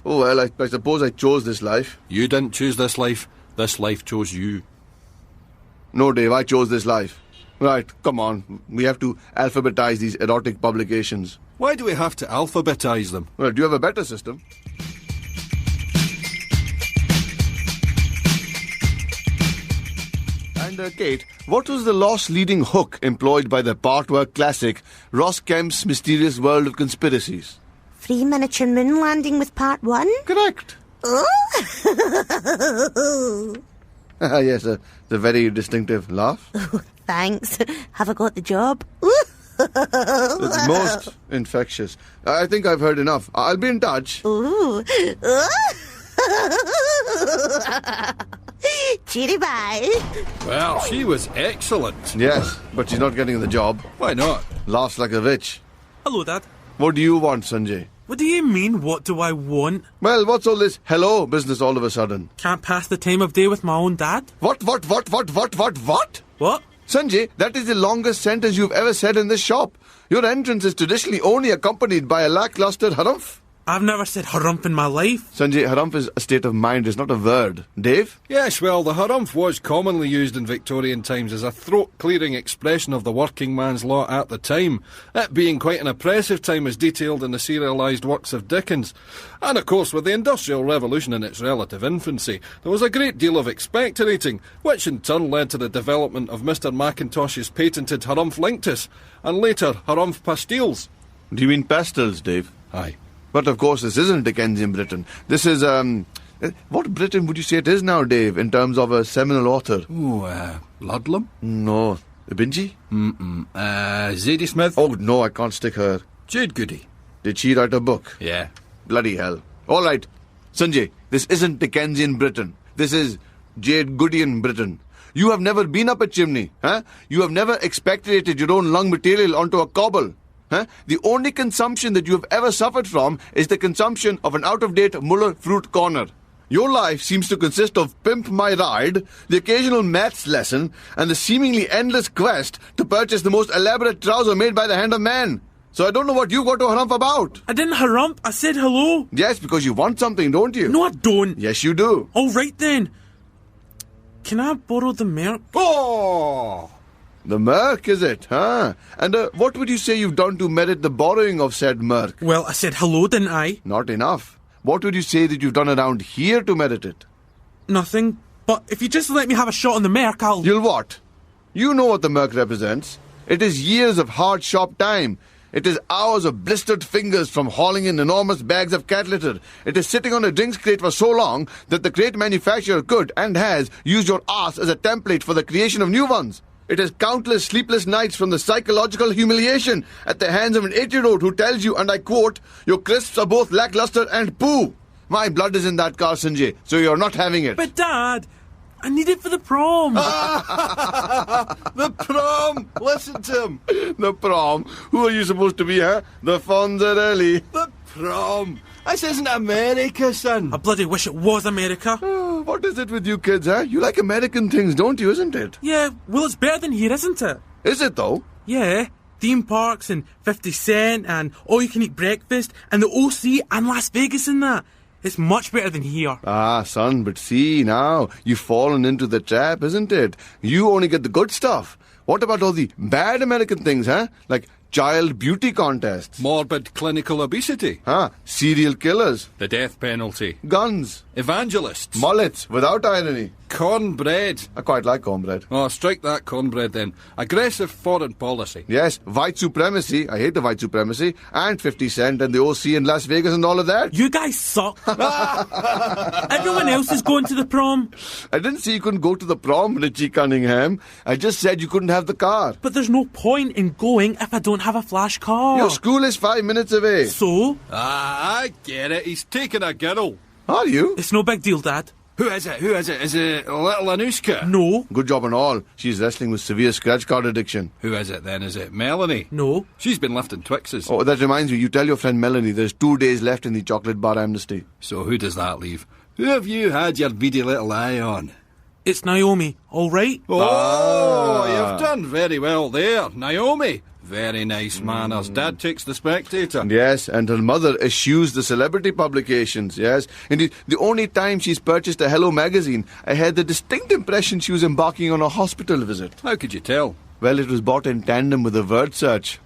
Oh, well, I suppose I chose this life. You didn't choose this life. This life chose you. No, Dave, I chose this life. Right, come on. We have to alphabetize these erotic publications. Why do we have to alphabetize them? Well, do you have a better system? And, Kate, what was the loss-leading hook employed by the partwork classic Ross Kemp's Mysterious World of Conspiracies? Free miniature moon landing with part 1? Correct. Oh. Yes, a very distinctive laugh. Oh, thanks. Have I got the job? It's most infectious. I think I've heard enough. I'll be in touch. Ooh. Cheery bye. Well, she was excellent. Yes, but she's not getting the job. Why not? Laughs like a witch. Hello, Dad. What do you want, Sanjay? What do you mean, what do I want? Well, what's all this hello business all of a sudden? Can't pass the time of day with my own dad? What? What? Sanjay, that is the longest sentence you've ever said in this shop. Your entrance is traditionally only accompanied by a lackluster harumph. I've never said harumph in my life. Sanjay, harumph is a state of mind, it's not a word. Dave? Yes, well, the harumph was commonly used in Victorian times as a throat-clearing expression of the working man's lot at the time, it being quite an oppressive time as detailed in the serialised works of Dickens. And, of course, with the Industrial Revolution in its relative infancy, there was a great deal of expectorating, which in turn led to the development of Mr. Macintosh's patented harumph linctus, and later harumph pastilles. Do you mean pastels, Dave? Aye. But, of course, this isn't Dickensian Britain. This is, what Britain would you say it is now, Dave, in terms of a seminal author? Oh, Ludlam? No. Binji? Zadie Smith? Oh, no, I can't stick her. Jude Goody. Did she write a book? Yeah. Bloody hell. All right, Sanjay, this isn't Dickensian Britain. This is Jade Goodian Britain. You have never been up a chimney, You have never expectorated your own lung material onto a cobble. The only consumption that you have ever suffered from is the consumption of an out-of-date Muller fruit corner. Your life seems to consist of Pimp My Ride, the occasional maths lesson, and the seemingly endless quest to purchase the most elaborate trouser made by the hand of man. So I don't know what you got to harump about. I didn't harump, I said hello. Yes, because you want something, don't you? No, I don't. Yes, you do. All right, then. Can I borrow the milk? Oh! The Merc, is it? Huh? And what would you say you've done to merit the borrowing of said Merc? Well, I said hello, didn't I? Not enough. What would you say that you've done around here to merit it? Nothing. But if you just let me have a shot on the Merc, I'll... You'll what? You know what the Merc represents. It is years of hard shop time. It is hours of blistered fingers from hauling in enormous bags of cat litter. It is sitting on a drinks crate for so long that the crate manufacturer could and has used your ass as a template for the creation of new ones. It is countless sleepless nights from the psychological humiliation at the hands of an 8-year-old who tells you, and I quote, your crisps are both lackluster and poo. My blood is in that car, Sanjay, so you're not having it. But Dad, I need it for the prom. The prom! Listen to him. The prom? Who are you supposed to be, huh? The Fonzarelli. The prom? This isn't America, son. I bloody wish it was America. What is it with you kids, huh? You like American things, don't you, isn't it? Yeah, well, it's better than here, isn't it? Is it, though? Yeah. Theme parks and 50 Cent and all-you-can-eat breakfast and the OC and Las Vegas and that. It's much better than here. Ah, son, but see, now, you've fallen into the trap, isn't it? You only get the good stuff. What about all the bad American things, huh? Like child beauty contests. Morbid clinical obesity. Serial killers. The death penalty. Guns. Evangelists. Mullets, without irony. Cornbread. I quite like cornbread. Oh, strike that cornbread then. Aggressive foreign policy. Yes, white supremacy. I hate the white supremacy. And 50 Cent and the OC in Las Vegas and all of that. You guys suck. Everyone else is going to the prom. I didn't say you couldn't go to the prom, Richie Cunningham. I just said you couldn't have the car. But there's no point in going if I don't have a flash car. Your school is 5 minutes away. So? I get it. He's taking a girl. Are you? It's no big deal, Dad. Who is it? Who is it? Is it little Anushka? No. Good job and all. She's wrestling with severe scratch card addiction. Who is it then? Is it Melanie? No. She's been lifting Twixes. Oh, that reminds me. You tell your friend Melanie there's 2 days left in the chocolate bar amnesty. So who does that leave? Who have you had your beady little eye on? It's Naomi, all right? Oh, you've done very well there. Naomi. Very nice manners. Dad takes the Spectator. Yes, and her mother eschews the celebrity publications, yes. Indeed, the only time she's purchased a Hello magazine, I had the distinct impression she was embarking on a hospital visit. How could you tell? Well, it was bought in tandem with a word search.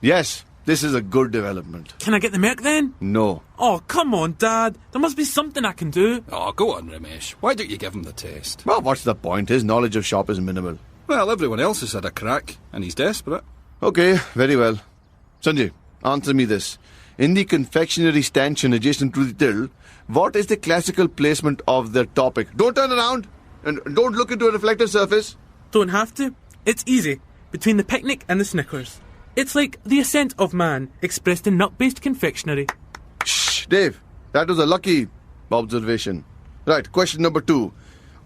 Yes, this is a good development. Can I get the Merc then? No. Oh, come on, Dad. There must be something I can do. Oh, go on, Ramesh. Why don't you give him the test? Well, what's the point? His knowledge of shop is minimal. Well, everyone else has had a crack, and he's desperate. Okay, very well. Sanjay, answer me this. In the confectionery stanchion adjacent to the till, what is the classical placement of the topic? Don't turn around and don't look into a reflective surface. Don't have to. It's easy. Between the picnic and the Snickers. It's like the ascent of man expressed in nut-based confectionery. Shh, Dave. That was a lucky observation. Right, question number 2.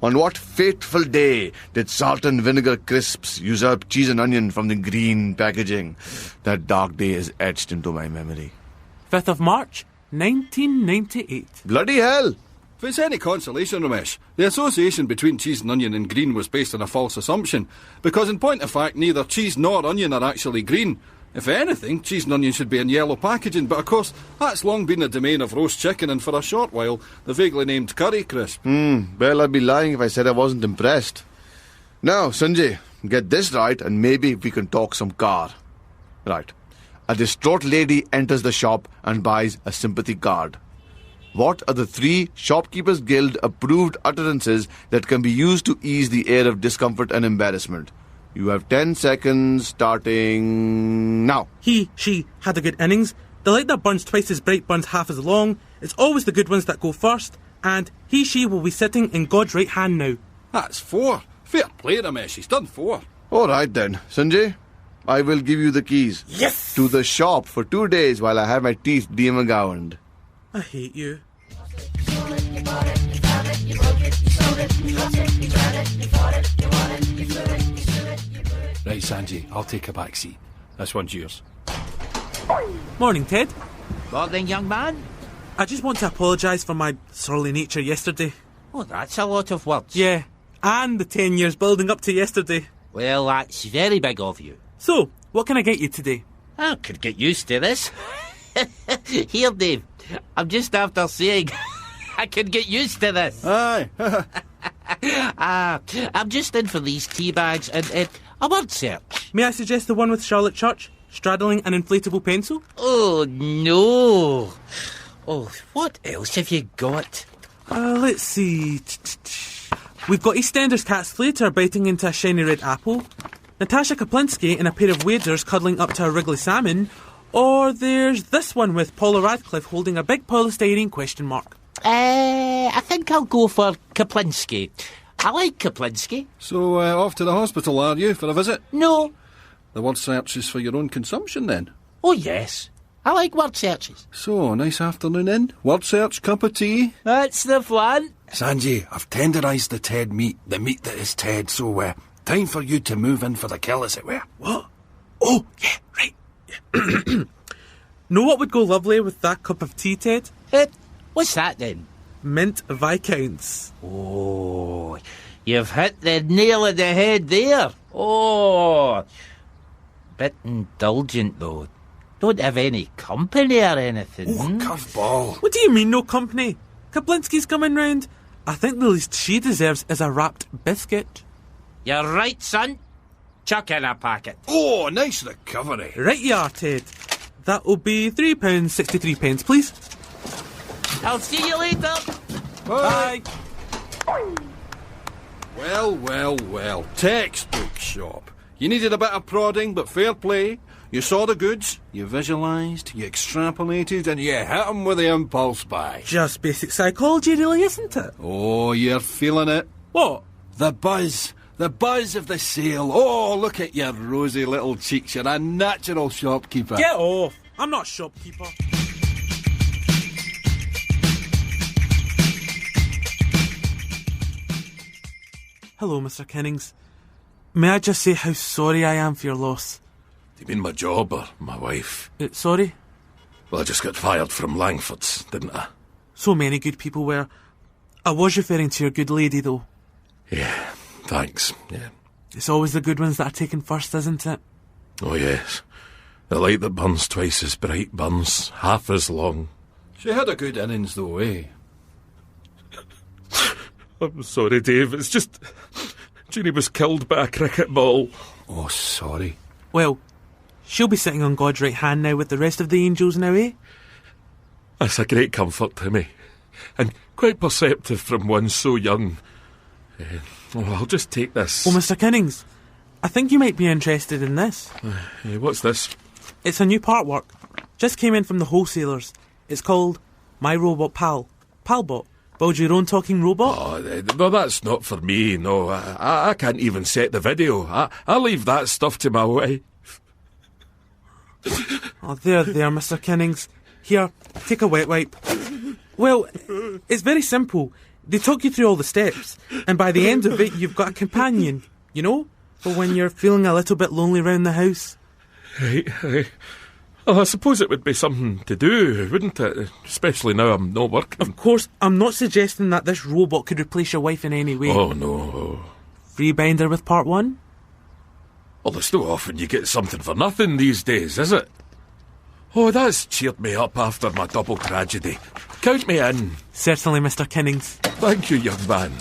On what fateful day did salt and vinegar crisps usurp cheese and onion from the green packaging? That dark day is etched into my memory. 5th of March, 1998. Bloody hell! If it's any consolation, Ramesh, the association between cheese and onion and green was based on a false assumption, because in point of fact, neither cheese nor onion are actually green. If anything, cheese and onion should be in yellow packaging, but of course, that's long been the domain of roast chicken and for a short while, the vaguely named curry crisp. Well, I'd be lying if I said I wasn't impressed. Now, Sanjay, get this right and maybe we can talk some car. Right. A distraught lady enters the shop and buys a sympathy card. What are the 3 Shopkeepers Guild approved utterances that can be used to ease the air of discomfort and embarrassment? You have 10 seconds starting now. He, she had a good innings. The light that burns twice as bright burns half as long. It's always the good ones that go first. And he, she will be sitting in God's right hand now. That's 4. Fair play, Ramesh. He's done 4. All right then, Sanjay. I will give you the keys. Yes! To the shop for 2 days while I have my teeth de-McGowaned. I hate you. Right, Sanjay, I'll take a back seat. This one's yours. Morning, Ted. Morning, young man. I just want to apologise for my surly nature yesterday. Oh, that's a lot of words. Yeah, and the 10 years building up to yesterday. Well, that's very big of you. So, what can I get you today? I could get used to this. Here, Dave. I'm just after saying I could get used to this. Aye. I'm just in for these tea bags, and A word search? May I suggest the one with Charlotte Church, straddling an inflatable pencil? Oh, no. Oh, what else have you got? Let's see. We've got EastEnders Cat Slater biting into a shiny red apple, Natasha Kaplinsky in a pair of waders cuddling up to a wriggly salmon, or there's this one with Paula Radcliffe holding a big polystyrene question mark. I think I'll go for Kaplinsky. I like Kaplinsky. So, off to the hospital, are you, for a visit? No. The word search is for your own consumption, then? Oh, yes. I like word searches. So, nice afternoon in. Word search, cup of tea? That's the plan. Sanjay, I've tenderised the Ted meat, the meat that is Ted, so, time for you to move in for the kill, as it were. What? Oh, yeah, right. Yeah. Know what would go lovely with that cup of tea, Ted? What's that, then? Mint Viscounts. Oh, you've hit the nail on the head there. Oh, bit indulgent, though. Don't have any company or anything. Oh, curveball. What do you mean, no company? Kaplinsky's coming round. I think the least she deserves is a wrapped biscuit. You're right, son. Chuck in a packet. Oh, nice recovery. Right you are, Ted. That'll be £3.63, please. I'll see you later. Bye. Well. Textbook shop. You needed a bit of prodding, but fair play. You saw the goods, you visualised, you extrapolated, and you hit 'em with the impulse buy. Just basic psychology, really, isn't it? Oh, you're feeling it. What? The buzz of the sale. Oh, look at your rosy little cheeks. You're a natural shopkeeper. Get off. I'm not a shopkeeper. Hello, Mr. Kennings. May I just say how sorry I am for your loss? Do you mean my job or my wife? Sorry? Well, I just got fired from Langford's, didn't I? So many good people were. I was referring to your good lady, though. Yeah, thanks, yeah. It's always the good ones that are taken first, isn't it? Oh, yes. The light that burns twice as bright burns half as long. She had a good innings, though, eh? I'm sorry, Dave. It's just... Jeannie was killed by a cricket ball. Oh, sorry. Well, she'll be sitting on God's right hand now with the rest of the angels now, eh? That's a great comfort to me. And quite perceptive from one so young. I'll just take this. Oh, Mr. Kennings, I think you might be interested in this. What's this? It's a new part work. Just came in from the wholesalers. It's called My Robot Pal. Palbot. Build your own talking robot? Oh, no, that's not for me, no. I can't even set the video. I leave that stuff to my wife. Oh, there, Mr. Kennings. Here, take a wet wipe. Well, it's very simple. They talk you through all the steps, and by the end of it, you've got a companion, you know? For when you're feeling a little bit lonely round the house. Right. Well, I suppose it would be something to do, wouldn't it? Especially now I'm not working. Of course, I'm not suggesting that this robot could replace your wife in any way. Oh, no. Free binder with part one? Well, it's not often you get something for nothing these days, is it? Oh, that's cheered me up after my double tragedy. Count me in. Certainly, Mr. Kennings. Thank you, young man.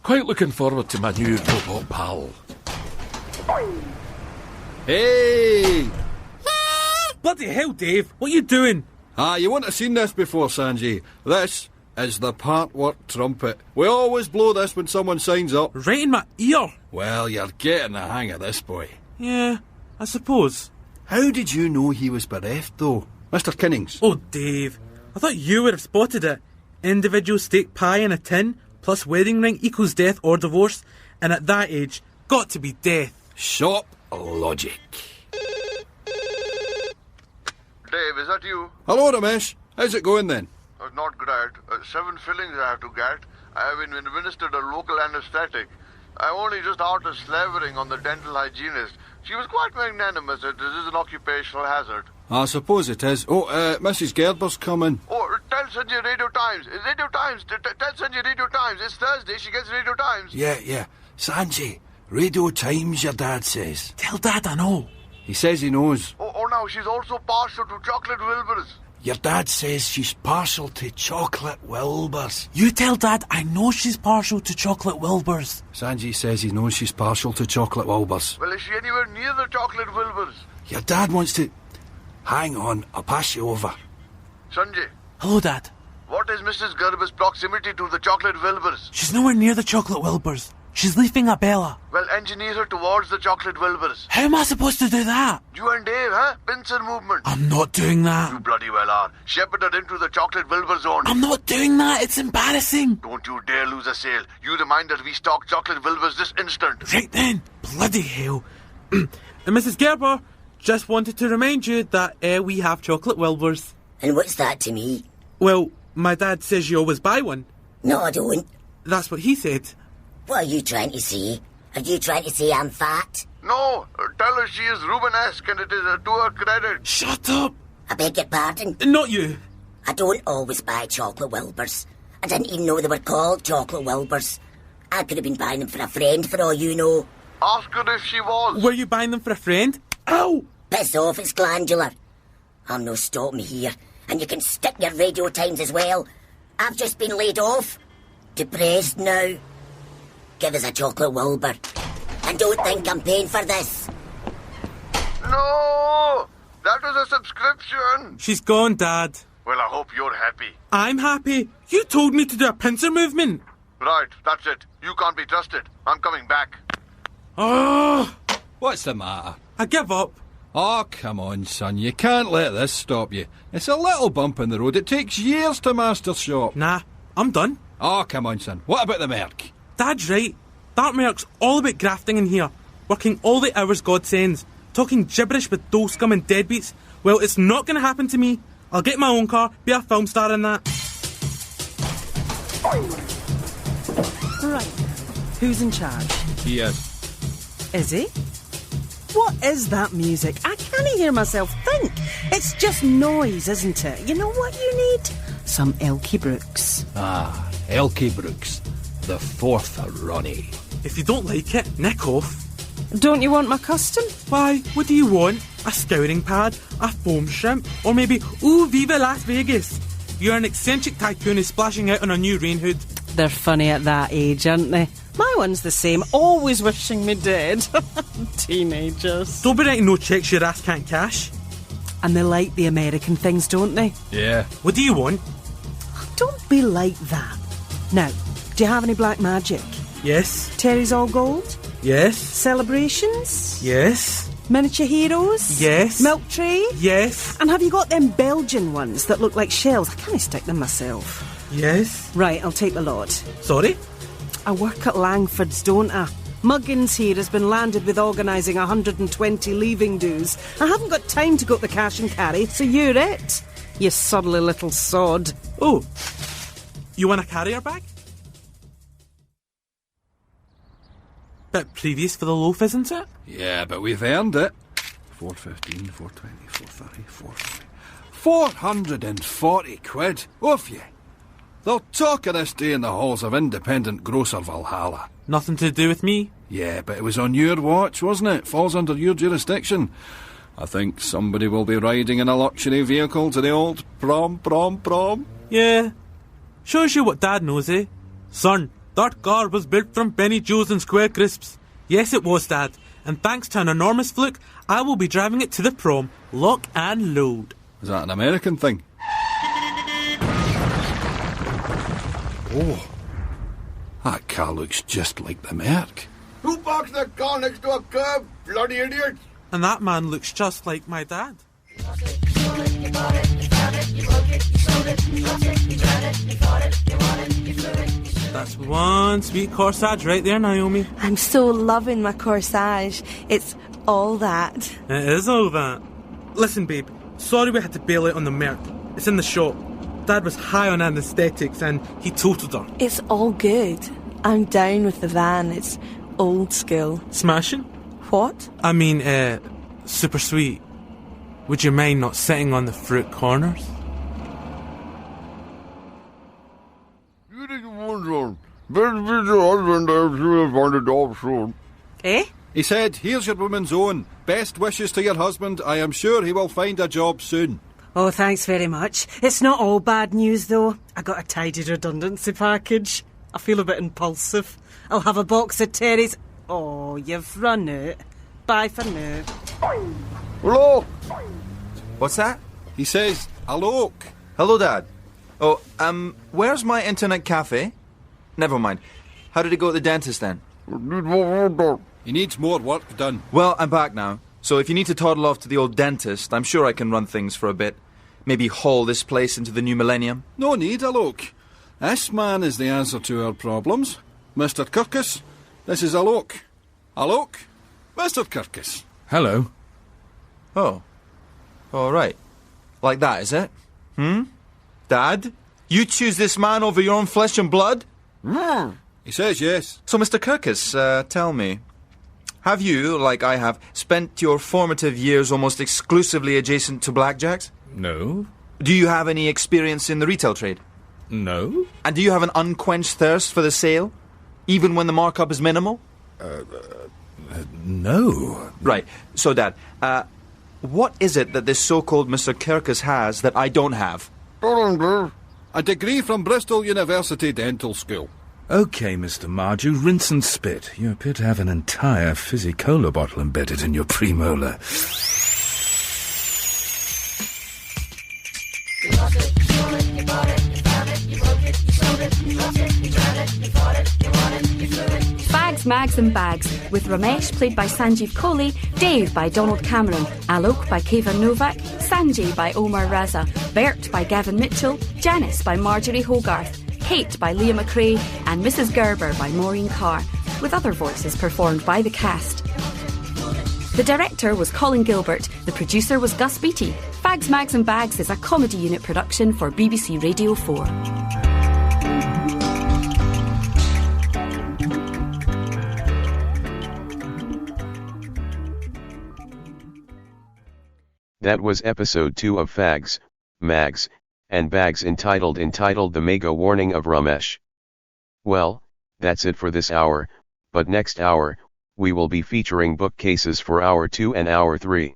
Quite looking forward to my new robot pal. Hey! Bloody hell, Dave. What are you doing? You wouldn't have seen this before, Sanjay. This is the part work trumpet. We always blow this when someone signs up. Right in my ear. Well, you're getting the hang of this, boy. Yeah, I suppose. How did you know he was bereft, though? Mr. Kennings? Oh, Dave. I thought you would have spotted it. Individual steak pie in a tin, plus wedding ring equals death or divorce, and at that age, got to be death. Shop logic. Dave, is that you? Hello, Ramesh. How's it going then? Not great. 7 fillings I have to get. I have been administered a local anaesthetic. I'm only just out of slavering on the dental hygienist. She was quite magnanimous that this is an occupational hazard. I suppose it is. Oh, Mrs. Gerber's coming. Oh, tell Sanjay Radio Times. Radio Times. Tell Sanjay Radio Times. It's Thursday. She gets Radio Times. Yeah. Sanjay, Radio Times, your dad says. Tell Dad I know. He says he knows. Oh, now she's also partial to chocolate Wilbur's. Your dad says she's partial to chocolate Wilburs. You tell Dad I know she's partial to chocolate Wilburs. Sanji says he knows she's partial to chocolate Wilburs. Well, is she anywhere near the chocolate Wilburs? Your dad wants to... Hang on, I'll pass you over. Sanjay. Hello, Dad. What is Mrs. Gerber's proximity to the chocolate Wilburs? She's nowhere near the chocolate Wilburs. She's leaving a Bella. Well, engineer her towards the chocolate Wilburs. How am I supposed to do that? You and Dave, huh? Pincer movement. I'm not doing that. You bloody well are. Shepherd her into the chocolate Wilbur zone. I'm not doing that. It's embarrassing. Don't you dare lose a sale. You remind that we stock chocolate Wilburs this instant. Right then. Bloody hell. And Mrs. Gerber, just wanted to remind you that we have chocolate Wilburs. And what's that to me? Well, my dad says you always buy one. No, I don't. That's what he said. What are you trying to say? Are you trying to say I'm fat? No, tell her she is Rubenesque and it is to her credit. Shut up. I beg your pardon? Not you. I don't always buy chocolate Wilburs. I didn't even know they were called chocolate Wilburs. I could have been buying them for a friend for all you know. Ask her if she was. Were you buying them for a friend? Ow! Piss off, it's glandular. I'm no stopping me here. And you can stick your radio times as well. I've just been laid off. Depressed now. Give us a chocolate Wilbur. And don't think I'm paying for this. No! That was a subscription. She's gone, Dad. Well, I hope you're happy. I'm happy. You told me to do a pincer movement. Right, that's it. You can't be trusted. I'm coming back. Oh! What's the matter? I give up. Oh, come on, son. You can't let this stop you. It's a little bump in the road. It takes years to master shop. Nah, I'm done. Oh, come on, son. What about the merc? Dad's right. That merc's all about grafting in here. Working all the hours God sends. Talking gibberish with dole scum and deadbeats. Well, it's not going to happen to me. I'll get my own car, be a film star in that. Right. Who's in charge? He is. Is he? What is that music? I can't hear myself think. It's just noise, isn't it? You know what you need? Some Elkie Brooks. Ah, Elkie Brooks. The fourth Ronnie. If you don't like it, nick off. Don't you want my custom? Why, what do you want? A scouring pad? A foam shrimp? Or maybe, ooh, Viva Las Vegas? You're an eccentric tycoon who's splashing out on a new rain hood. They're funny at that age, aren't they? My one's the same, always wishing me dead. Teenagers. Don't be writing no checks your ass can't cash. And they like the American things, don't they? Yeah. What do you want? Don't be like that. Now, do you have any black magic? Yes. Terry's All Gold? Yes. Celebrations? Yes. Miniature heroes? Yes. Milk tray? Yes. And have you got them Belgian ones that look like shells? I can't stick them myself. Yes. Right, I'll take the lot. Sorry? I work at Langford's, don't I? Muggins here has been landed with organising 120 leaving dues. I haven't got time to go to the cash and carry, so you're it. You soddly little sod. Oh. You want a carrier bag? Bit previous for the loaf, isn't it? Yeah, but we've earned it. 4.15, 4.20, 4.30, 4.40. 440 quid. Oof you. They'll talk of this day in the halls of independent grocer Valhalla. Nothing to do with me. Yeah, but it was on your watch, wasn't it? Falls under your jurisdiction. I think somebody will be riding in a luxury vehicle to the old prom. Yeah. Shows you what Dad knows, eh? Son, that car was built from penny jewels and square crisps. Yes, it was, Dad. And thanks to an enormous fluke, I will be driving it to the prom. Lock and load. Is that an American thing? Oh, that car looks just like the Merc. Who parks the car next to a curb? Bloody idiot! And that man looks just like my dad. That's one sweet corsage right there, Naomi. I'm so loving my corsage. It's all that. It is all that. Listen, babe, sorry we had to bail out on the Merc. It's in the shop. Dad was high on anaesthetics and he totaled her. It's all good. I'm down with the van. It's old school. Smashing? What? I mean, super sweet. Would you mind not sitting on the fruit corners? You didn't want better be your husband if you find it off soon. Eh? He said, here's your woman's own. Best wishes to your husband. I am sure he will find a job soon. Oh, thanks very much. It's not all bad news, though. I got a tidy redundancy package. I feel a bit impulsive. I'll have a box of Terry's... Oh, you've run out. Bye for now. Hello? What's that? He says, hello. Hello, Dad. Oh, where's my internet cafe? Never mind. How did it go at the dentist, then? He needs more work done. Well, I'm back now. So if you need to toddle off to the old dentist, I'm sure I can run things for a bit. Maybe haul this place into the new millennium. No need, Alok. This man is the answer to our problems. Mr. Kirkus, this is Alok. Alok, Mr. Kirkus. Hello. Oh. All right. Like that, is it? Dad? You choose this man over your own flesh and blood? He says yes. So, Mr. Kirkus, tell me, have you, like I have, spent your formative years almost exclusively adjacent to blackjacks? No. Do you have any experience in the retail trade? No. And do you have an unquenched thirst for the sale, even when the markup is minimal? No. Right. So, Dad, what is it that this so-called Mr. Kirkus has that I don't have? A degree from Bristol University Dental School. OK, Mr. Marju, rinse and spit. You appear to have an entire fizzy cola bottle embedded in your premolar. Fags, Mags and Bags, with Ramesh played by Sanjeev Kohli, Dave by Donald Cameron, Alok by Kevin Novak, Sanjay by Omar Raza, Bert by Gavin Mitchell, Janice by Marjorie Hogarth, Kate by Leah McRae, and Mrs. Gerber by Maureen Carr, with other voices performed by the cast. The director was Colin Gilbert, the producer was Gus Beattie. Fags, Mags and Bags is a comedy unit production for BBC Radio 4. That was episode 2 of Fags, Mags, and Bags entitled The Mago-Warning of Ramesh. Well, that's it for this hour, but next hour, we will be featuring bookcases for hour 2 and hour 3.